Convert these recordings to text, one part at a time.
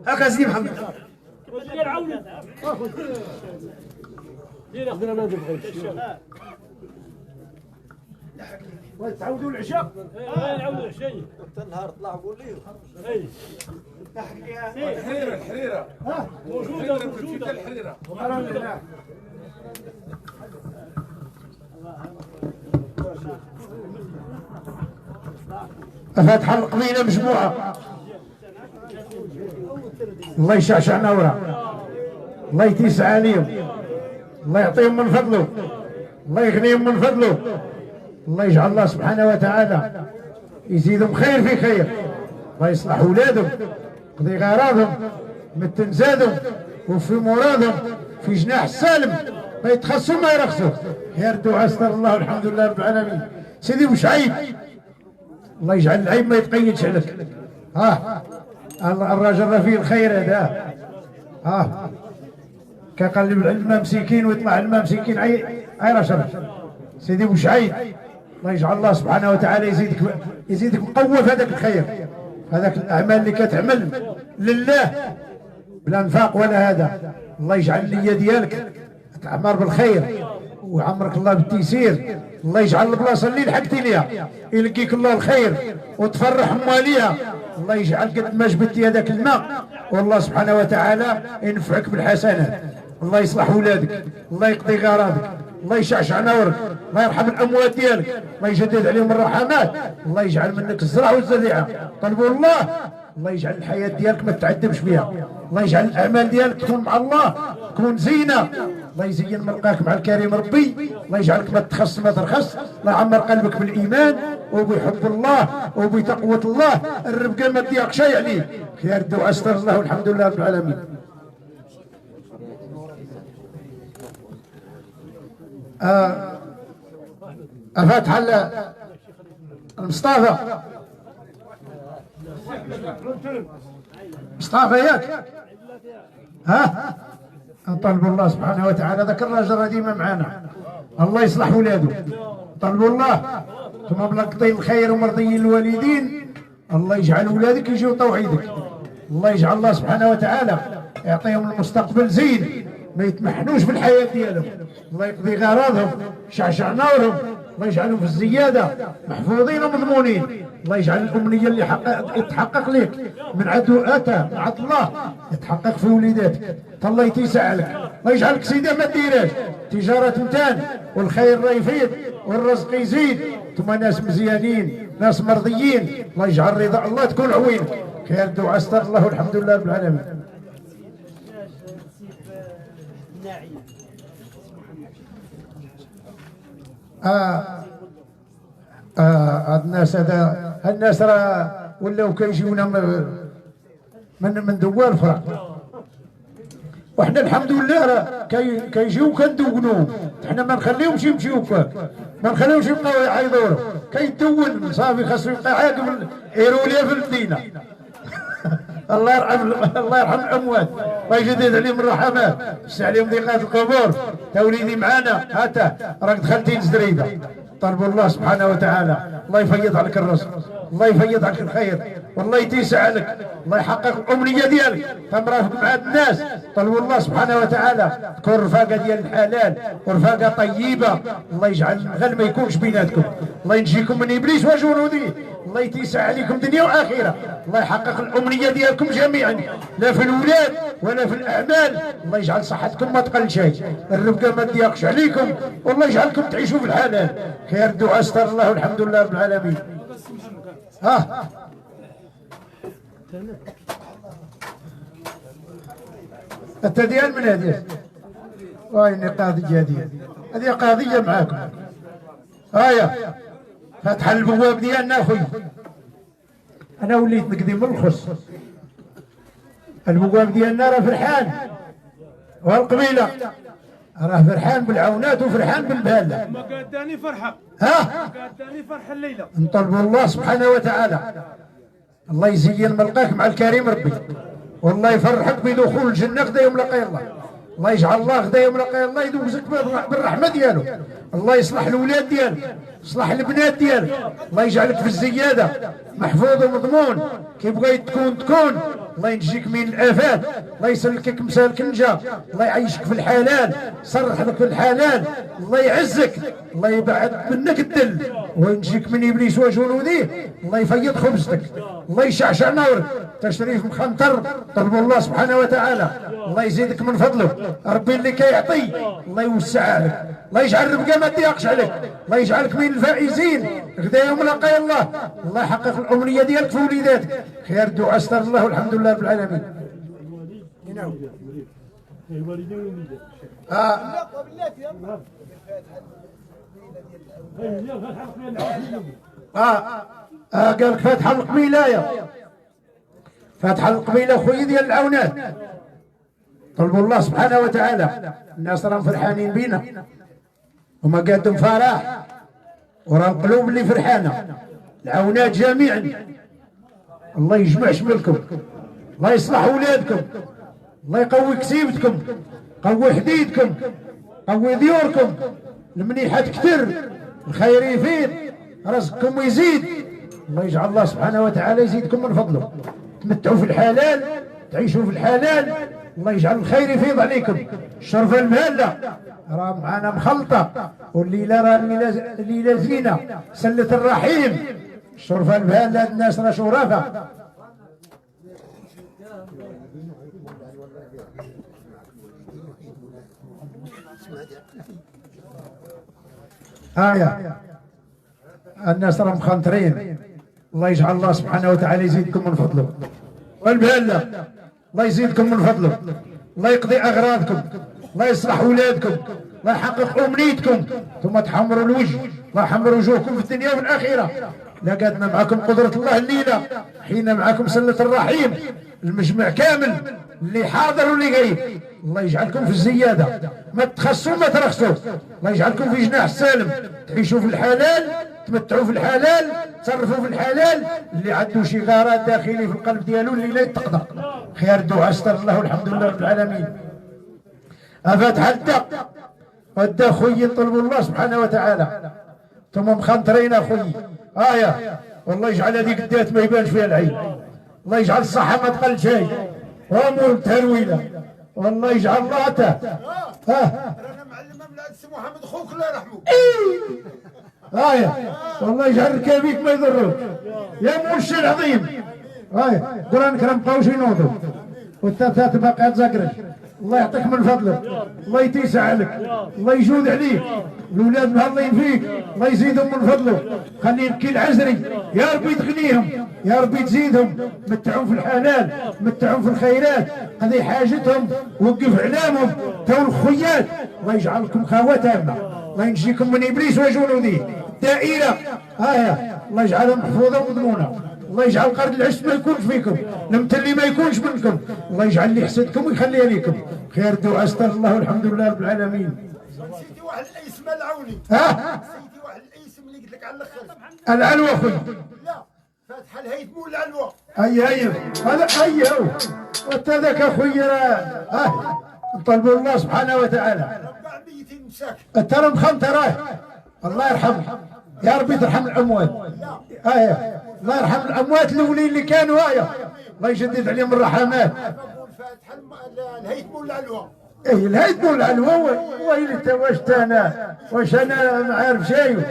هكا سيدي محمد. تعودوا العشاء. نعودوا العشاء. النهار طلع قول لي. اي. الحريرة. موجودة. الحريرة. فاتحة القبيلة مجموعة. الله يشعشع نورها، الله يتيسع عليهم، الله يعطيهم من فضله، الله يغنيهم من فضله، الله يجعل الله سبحانه وتعالى يزيدهم خير في خير، الله يصلح اولادهم، يقضي غراضهم، يمتن زادهم وفي مرادهم في جناح السالم، ما يتخصوا ما يرخصوا. خير دعاء استر الله والحمد لله رب العالمين. سيدي بوشعيب الله يجعل العيب ما يتقيدش عليك. الراجل راه فيه الخير هذا. كيقلب الماء مسكين ويطلع الماء مسكين عير شر. سيدي بوشعيب الله يجعل الله سبحانه وتعالى يزيدك مقوى في هذاك الخير، هذاك الاعمال اللي كتعمل لله بلا نفاق ولا هذا. الله يجعل النية ديالك تعمر بالخير ويعمرك الله بالتيسير. الله يجعل البلاصه اللي لحقتي ليها يلقيك الله الخير وتفرح مواليها. الله يجعل قد ما جبدتي هذاك الماء والله سبحانه وتعالى ينفعك بالحسنات. الله يصلح ولادك، الله يقضي غراضك، الله يشعشع نورك، الله يرحم الاموات ديالك، الله يجدد عليهم الرحمات، الله يجعل منك الزرع والزريعه. طلبوا الله يجعل الحياه ديالك ما تتعذبش فيها، الله يجعل الاعمال ديالك تكون مع الله تكون زينه. الله يزين مرقاك مع الكريم ربي، الله يجعلك ما تخص ما ترخص، الله يعمر قلبك بالايمان وبحب الله وبتقوى الله. الربقه ما تضيقش شيء عليه. خير الدعاء استر الله والحمد لله رب العالمين. فاتحة المصطفى مصطفى ياك نطلب الله سبحانه وتعالى ذاك الراجل راه ديما معانا، الله يصلح ولاده. طلبوا الله ثم ملقطين الخير ومرضيين الوالدين، الله يجعل ولادك يجيو توحيدك، الله يجعل الله سبحانه وتعالى يعطيهم المستقبل زين ما يتمحنوش في الحياه ديالهم، الله يقضي غراضهم شعشع نورهم، الله يجعلهم في الزياده محفوظين ومضمونين. الله يجعل الامنيه اللي يتحقق لك من عدو اتى من عند الله يتحقق في وليداتك. الله يتيسع عليك، الله يجعلك سيدي ما ديرهاش تجاره تنتان والخير راه يفيض والرزق يزيد، ثم ناس مزيانين ناس مرضيين. الله يجعل رضا الله تكون عوينك. خير الدعاء استر الله والحمد لله رب العالمين. هاد الناس الناس راه ولاو كيجيونا من دوار فرق، وحنا الحمد لله راه كيجيو كندونوهم، حنا ما نخليهمش يمشيو ما نخليهمش يبقاو يعيطوا كيدون صافي خاصو يبقى عاقب ايروليه في المدينه. الله يرحم الاموات ويجدد عليهم الرحمات يسع عليهم ضيقات القبور. تا وليدي معانا هاتا راك دخلتي لزريبه. طلبوا الله سبحانه وتعالى الله يفيض عليك الرزق، الله يفيض عليك الخير، والله يتيسع عليك، الله يحقق الامنيه ديالك تمرافق مع الناس. طلبوا الله سبحانه وتعالى تكون رفاقه ديال الحلال ورفاقه طيبه، الله يجعل الغل ما يكونش بيناتكم، الله ينجيكم من ابليس وجنوده، الله يتيسع عليكم دنيا واخره، الله يحقق الامنيه ديالكم جميعا لا في الولاد ولا في الاعمال. الله يجعل صحتكم ما تقل شيء، الرفقه ما تضيقش عليكم، والله يجعلكم تعيشوا في الحلال. خير الدعاء استر الله والحمد لله رب العالمين. انت ديال من هذه؟ وين قاضيه ديال هذه قاضيه معاكم. فتح البواب ديالنا اخويا، انا وليت نقدم من الخص. البواب ديالنا راه فرحان والقبيله راه فرحان بالعونات وفرحان بالبهله. ما قاداني فرحه قاداني فرحه الليله. نطلبوا الله سبحانه وتعالى الله يزين ملقاك مع الكريم ربي، والله يفرحك بدخول الجنه غدا يوم لقي الله. الله يجعل الله غدا يوم لقي الله يدوزك بالرحمه ديالو، الله يصلح الاولاد ديالك، يصلح البنات ديالك، الله يجعلك في الزياده محفوظ ومضمون، كي بغيت تكون، الله ينجيك من الافات، الله يسلكك مسالك النجا، الله يعيشك في الحلال، يصرح لك في الحلال، الله يعزك، الله يبعد منك الدل وينجيك من ابليس وجنوده، الله يفيض خبزتك، الله يشعشع نورك، تشريف مخنطر طلب الله سبحانه وتعالى، الله يزيدك من فضله، ربي اللي كيعطي الله يوسع عليك، الله يجعل الربقه ما تضيقش عليك، الله يجعلك من الفائزين غدا يوم لقاء الله، الله يحقق الامنيه ديالك في وليداتك، خير الدعاء استر الله والحمد لله رب العالمين. قال فاتحه القبيله، فاتحه القبيله خويا ديال العونات، طلبوا الله سبحانه وتعالى، الناس راهم فرحانين بينا وما قادم فرح ورا القلوب اللي فرحانه، العونات جميعا الله يجمع شملكم، الله يصلح اولادكم، الله يقوي كسيبتكم، قوي حديدكم، قوي ديوركم، المنيحات كثر، الخير يفيد، رزقكم يزيد، الله يجعل الله سبحانه وتعالى يزيدكم من فضله، تمتعوا في الحلال، تعيشوا في الحلال، الله يجعل الخير يفيض عليكم، الشرفه المهله راه معنا مخلطه، والليله راه الليله زينه، سله الرحيم، الشرفه المهله الناس راه شرفه. الناس راه مخنطرين، الله يجعل الله سبحانه وتعالى يزيدكم من فضله، والمهله الله يزيدكم من فضله، الله يقضي اغراضكم، الله يصلح اولادكم، الله يحقق امنيتكم، ثم تحمروا الوجه، الله يحمر وجوهكم في الدنيا وفي الاخره. لقاتنا معكم قدره الله الليله، حين معكم سله الرحيم، المجمع كامل اللي حاضر واللي غايب، الله يجعلكم في الزياده، ما تخسوا ما ترخصوا، الله يجعلكم في جناح السالم، تعيشوا في الحلال، تمتعوا في الحلال، تصرفوا في الحلال، اللي عنده شي غرض داخلي في القلب ديالو اللي لا يتقضى، خير الدعاء استر الله والحمد لله رب العالمين. افاتح الدق ودا خويا طلبوا الله سبحانه وتعالى، ثم مخنطرين اخويا، والله يجعل هذيك الدات ما يبانش فيها العين، الله يجعل الصحه ما تقل شيء، وامور تهرويله، والله يجعل الله رانا معلمه من عند سي محمد خوك الله يرحمه. والله يجعل ركابيك ما يضروك يا مرشد العظيم. قرانك راه مبقاوش ينوضوا والتاتات باقي تزقرش، الله يعطيك من فضله، الله يتيسع عليك، الله يجود عليك، الاولاد مهلين فيك، الله يزيدهم من فضله، خلي يبكي العزري، يا ربي تغنيهم، يا ربي تزيدهم، متعهم في الحلال، متعهم في الخيرات، قضي حاجتهم، وقف اعلامهم، تو الخيات، الله يجعلكم خواتنا، الله ينجيكم من ابليس وجنوده، الدائره الله يجعلها محفوظه ومضمونه، الله يجعل قرد العشت ما يكونش فيكم، المتلي ما يكونش منكم، الله يجعل اللي يحسدكم ويخليها ليكم، خير دعاء استر الله والحمد لله رب العالمين. نسيتي واحد الاسم العوني، نسيتي واحد الاسم اللي قلت لك على الاخر، العلوى خويا، لا فاتحه الهيثم والعلوى، هذا وانت ذاك اخويا نطلبوا الله سبحانه وتعالى، ربع ميتين مساكن، انت راه مخنطر، الله يرحمه، يا ربي ترحم الاموات، الله يرحم الاموات الاولين اللي كانوا، الله يجدد عليهم الرحمات. نقول فاتحه الهيثم والعلوى، الهيثم والعلوى، ويلي انت واش انا ما عارف شيء،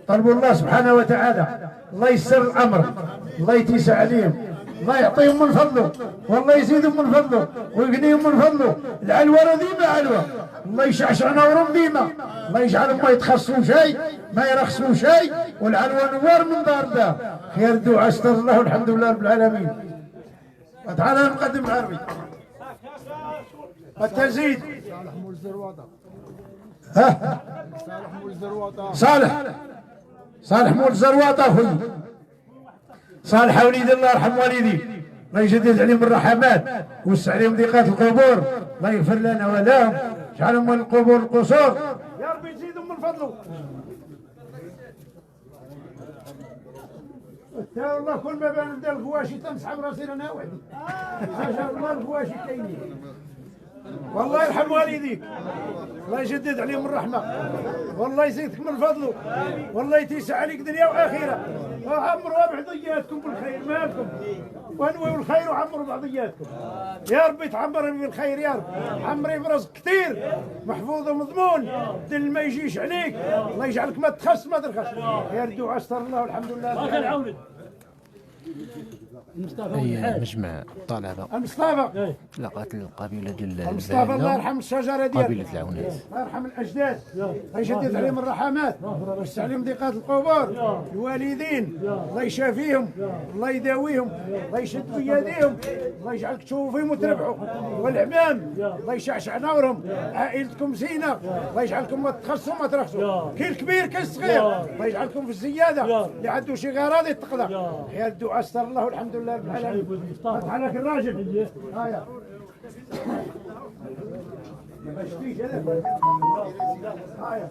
طلبوا الله سبحانه وتعالى، الله يسر الامر، الله يتيسع عليهم، الله يعطيهم من فضله، والله يزيدهم من فضله ويغنيهم من فضله، العلوى راه ديما علوى، الله يشعشع نورهم ديما، الله يجعلهم ما يتخصوا شيء، ما يرخصوا شيء، والعلوى نوار من دار دار، خير الدعاء استر الله والحمد لله رب العالمين. تعالى نقدم العربي التزيد. صالح مول زرواطه اخوي، صالح وليد الله يرحم والديك، الله يجدد عليهم الرحمات ويوسع عليهم ضيقات القبور، الله يغفر لنا ولهم، يجعلهم من القبور القصور، يا ربي يزيدهم من فضله. والله كل ما بنبدا الغواشي تمسح براسي انا وحدي، ما شاء الله الغواشي كاينين. والله يرحم والديك، الله يجدد عليهم الرحمة، والله يزيدك من فضله، والله يتيسع عليك دنيا وآخرة، وعمروا بعضياتكم بالخير مالكم، وانووا الخير وعمروا بعضياتكم، يا رب تعمر بالخير يا رب، عمري برزق كثير محفوظ ومضمون، دل ما يجيش عليك، الله يجعلك ما تخس ما ترخص، يا ردوا استر الله والحمد لله. ما كان عونك. أي مجمع الطلبة المصطفى لقات القبيلة ديال المصطفى الله البهلة يرحم الشجرة ديالك، قبيلة العونات. الله يرحم الاجداد، الله يجدد عليهم الرحمات، ويوسع عليهم ضيقات القبور، الوالدين الله يشافيهم، الله يداويهم، الله يشد بيديهم، الله يجعلك تشوفوا فيهم وتربحوا، والعمام الله يشعشع نورهم، عائلتكم زينه، الله يجعلكم ما تخسوا ما ترخصوا، كي الكبير كي الصغير، الله يجعلكم في الزياده، اللي عنده شي غراض يتقضى، يا الدعاء استر الله والحمد لله رب العالمين. فتح عليك الراجل هايا ما يشفيش هذا هايا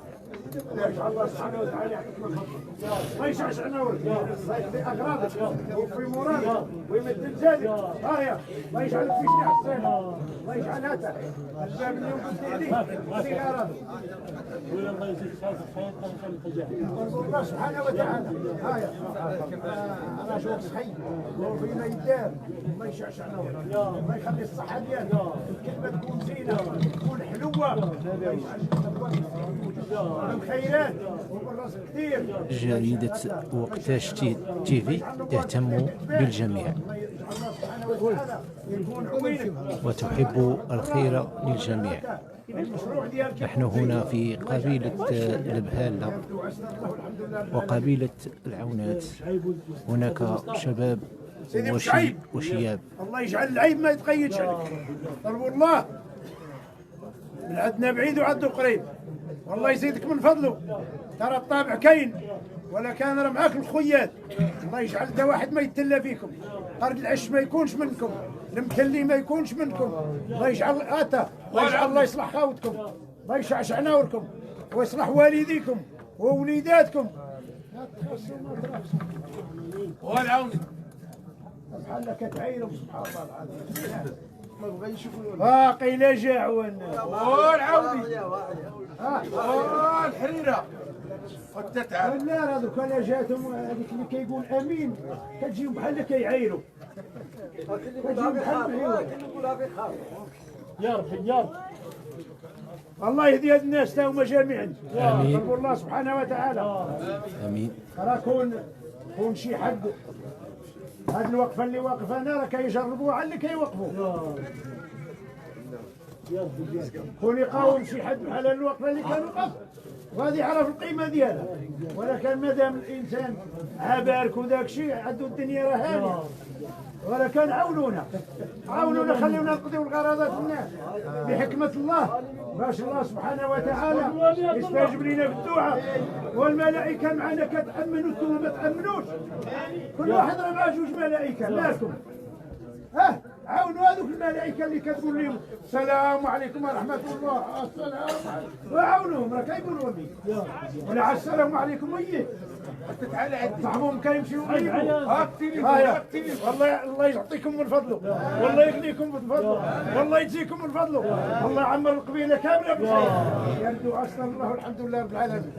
الله سبحانه وتعالى يعطيك من فضله، ما يشعشع نورك، الله يقضي اغراضك ويوفي مرادك ويمد لسانك، هايا ما يجعلك في شيء حسين، الله يجعلها الباب اللي يوم عليه في غراضك، الله يجزيك خير الله سبحانه وتعالى هايا انا شوف صحي وفي ما يدار، الله يشعشع نورك، الله يخلي الصحه ديالك، الكلمه تكون زينه تكون حلوه، الله يجعل الخيرات والرزق كثير. جريدة وقتاش تيفي تهتم بالجميع وتحب الخير للجميع. نحن هنا في قبيلة البهالة وقبيلة العونات، هناك شباب وشياب. الله يجعل العيب ما يتقيدش عليك، طلبوا الله من عندنا بعيد وعدوا قريب، والله يزيدك من فضله، ترى الطابع كاين ولا كان راه معاك الخيات، الله يجعل دا واحد ما يتلى فيكم، قرد العش ما يكونش منكم، المتلي ما يكونش منكم، الله يجعل الله يجعل الله يصلح خاوتكم، الله يشعشع نوركم ويصلح والديكم ووليداتكم. والعون بحال لك تعيروا سبحان الله العظيم، ما بغا يشوفوا باقي لا جاعوا الناس، والعوني والحريرة والتتعب. لا هذوك انا جاتهم هذيك اللي كيقول امين كتجيهم بحال كيعايروا، كتجيهم بحال يا رب يا رب. الله يهدي هاد الناس تا هما جميعا، آمين. نطلبوا الله سبحانه وتعالى. امين. راه كون شي حد هاد الوقفه اللي واقف انا راه كيجربوها على اللي كيوقفوا، كون يقاوم شي حد بحال الوقفه اللي كان وقف غادي يعرف القيمه ديالها، ولكن مادام الانسان عبارك وداك الشيء عنده الدنيا راه هانيه، ولكن عاونونا خليونا نقضيو الغرضات الناس بحكمه الله، باش الله سبحانه وتعالى يستجيب لنا بالدعاء، والملائكه معنا كتامنوا انتم ما تامنوش، كل واحد راه مع جوج ملائكه مالكم، عاونوا هذوك الملائكه اللي كتقول لهم السلام عليكم ورحمه الله، السلام عليكم، وعاونوهم راه كيقولوا لي ولا على السلام عليكم وياه طعمهم كيمشيو الله يعطيكم من فضله، والله يغنيكم من فضله، والله يجزيكم من فضله، الله يعمر القبيله كامله بالخير، يردوا اصلا الله والحمد لله رب العالمين.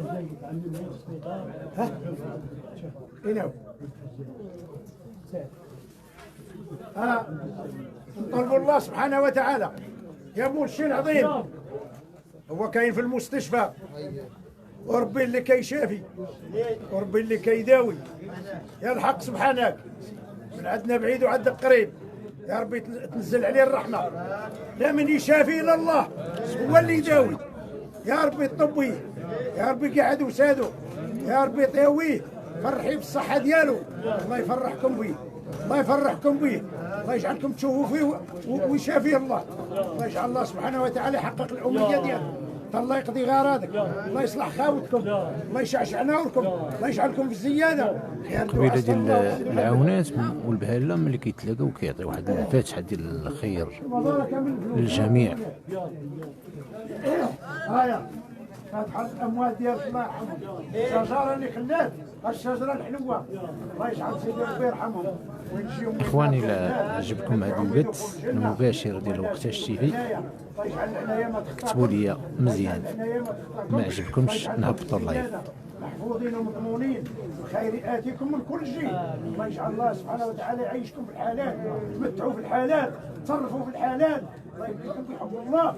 هنا نطلبوا الله سبحانه وتعالى يا مول الشيء العظيم، هو كاين في المستشفى، وربي اللي كيشافي وربي اللي كيداوي، يا الحق سبحانك من عندنا بعيد وعندك قريب، يا ربي تنزل عليه الرحمه، لا من يشافي الا الله هو اللي يداوي، يا ربي طبيه، يا ربي قعد وسادو، يا ربي طيويه، فرحي بالصحه ديالو، الله يفرحكم به، الله يفرحكم به، الله يجعلكم تشوفوا فيه ويشافيه الله، الله يجعل الله سبحانه وتعالى يحقق الامنيه ديالكم، الله يقضي غرضك، الله يصلح خاوتكم، الله يشعشع نوركم، الله يجعلكم في الزياده. القبيله ديال العونات والبهاله ملي كيتلاقاو كيعطي واحد الفاتحه ديال الخير للجميع. فاتحه الاموال ديالك الله يرحمهم، الشجره اللي خلات الشجره الحلوه الله يجعل سيدي ربي يرحمهم ويجيهم. اخواني الا عجبكم هذا البث المباشر ديال وقتاش تي في كتبوا لي مزيان، ما عجبكمش نهبطوا اللايف. محفوظين ومضمونين بخيراتكم من كل شيء. الله يجعل الله سبحانه وتعالى يعيشكم في الحلال، تمتعوا في الحلال، تصرفوا في الحلال، الله يبقيكم بحب الله.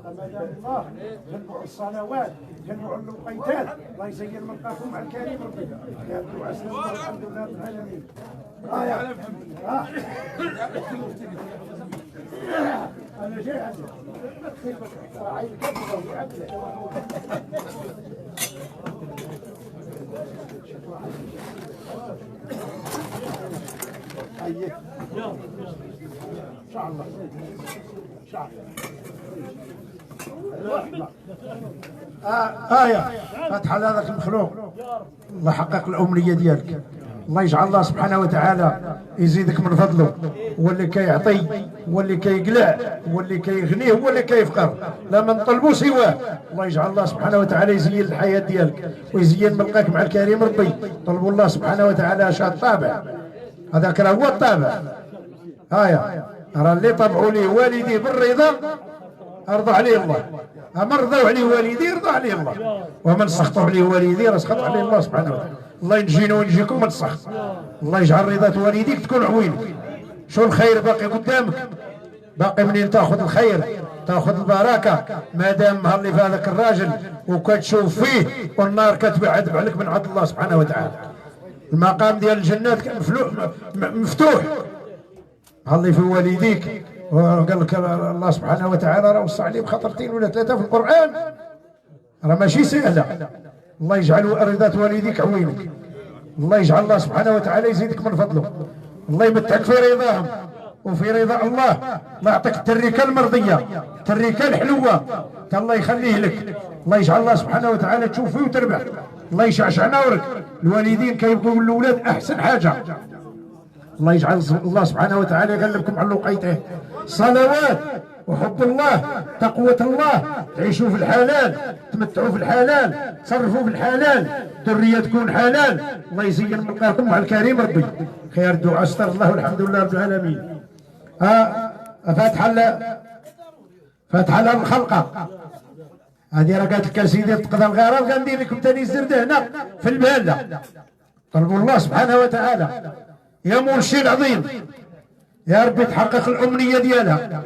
أمانة الله تنبعوا الصلوات، تنبعوا القيتات، الله يزين منقاكم مع الكريم ربي. يا الدعاء سلام الحمد لله رب العالمين. أنا جاي عندك. إن شاء الله. إن شاء الله. فتح على هذاك المخلوق الله يحقق الأمنية ديالك. الله يجعل الله سبحانه وتعالى يزيدك من فضله، هو اللي كيعطي، هو اللي كيقلع، هو اللي كيغنيه، هو اللي كيفقر، لا من طلبوا سواه. الله يجعل الله سبحانه وتعالى يزين الحياة ديالك ويزين ملقاك مع الكريم ربي. طلبوا الله سبحانه وتعالى شاد الطابع، هذاك راه هو الطابع. راه اللي طبعوا ليه والديه بالرضا ارضى عليه الله، اما رضوا عليه والديه رضى عليه الله، ومن سخطوا عليه والديه راه سخط عليه الله سبحانه وتعالى. الله ينجينا وينجيكم من السخط. الله يجعل رضا والديك تكون عوينك. شو الخير باقي قدامك؟ باقي منين تاخذ الخير تاخذ البركه، ما دام مهلي في هذاك الراجل وكتشوف فيه والنار كتبعد عليك من عند الله سبحانه وتعالى. المقام ديال الجنات مفتوح، هلي في والديك. وقال لك الله سبحانه وتعالى راه وصى عليه بخطرتين ولا ثلاثه في القران، راه ماشي سهله. الله يجعل رضا والديك عوينك، الله يجعل الله سبحانه وتعالى يزيدك من فضله، الله يمتعك في رضاهم وفي رضا الله. الله يعطيك التركه المرضيه، التركه الحلوه، الله يخليه لك. الله يجعل الله سبحانه وتعالى تشوف فيه وتربح. الله يشعشع نورك. الوالدين كيبقوا الاولاد احسن حاجه. الله يجعل الله سبحانه وتعالى يغلبكم على لقيته. صلوات وحب الله، تقوة الله، تعيشوا في الحلال، تمتعوا في الحلال، تصرفوا في الحلال، ذرية تكون حلال. الله يزين ملقاكم مع الكريم ربي. خير الدعاء استر الله والحمد لله رب العالمين. فاتحة على الخلقة هذه راه قالت لك سيدي تقضى الغرض، غندير لكم ثاني الزرد هنا في البهله. طلبوا الله سبحانه وتعالى يا مرشد العظيم، يا ربي تحقق الأمنية ديالها،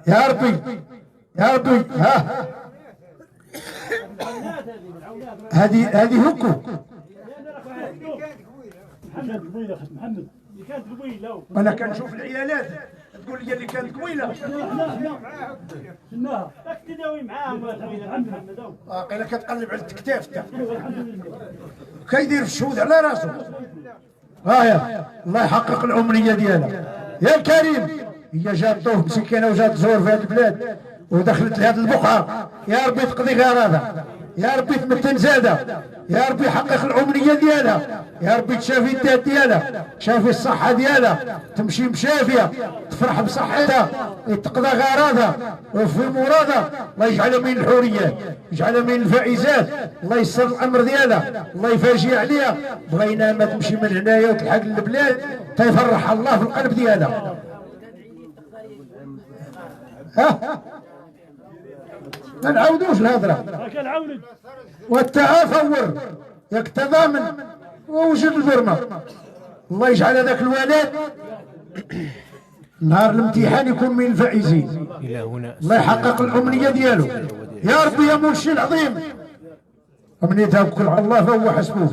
يا ربي يا ربي. هذه هكو محمد قبيله، محمد اللي كانت قبيله. انا كنشوف العيالات تقول لي اللي كانت قويله شناها تداوي معاهم محمد. قيله كتقلب على الكتاف تا كيدير في الشهود على راسه. يا الله يحقق الأمنية ديالها يا الكريم. هي جات طوف مسكينه وجات تزور في هذه البلاد ودخلت لهذه البقعه، يا ربي تقضي غرضها، يا ربي تمتن زاده، يا ربي يحقق الأمنية ديالها، يا ربي تشافي الذات ديالها، تشافي الصحة ديالها، تمشي مشافية، تفرح بصحتها، تقضى غرضها وفي مرادها. الله يجعلها من الحوريات، يجعلها من الفائزات، الله يسر الأمر ديالها، الله يفاجئ عليها. بغينا ما تمشي من هنايا وتلحق البلاد تيفرح الله في القلب ديالها. ما نعاودوش الهضره. والتعافور ياك التضامن ووجد البرمه. الله يجعل هذاك الولد نهار الامتحان يكون من الفائزين. الى هنا الله يحقق الامنيه ديالو يا ربي يا مرشد العظيم. امنيتها بكل على الله فهو حسبه.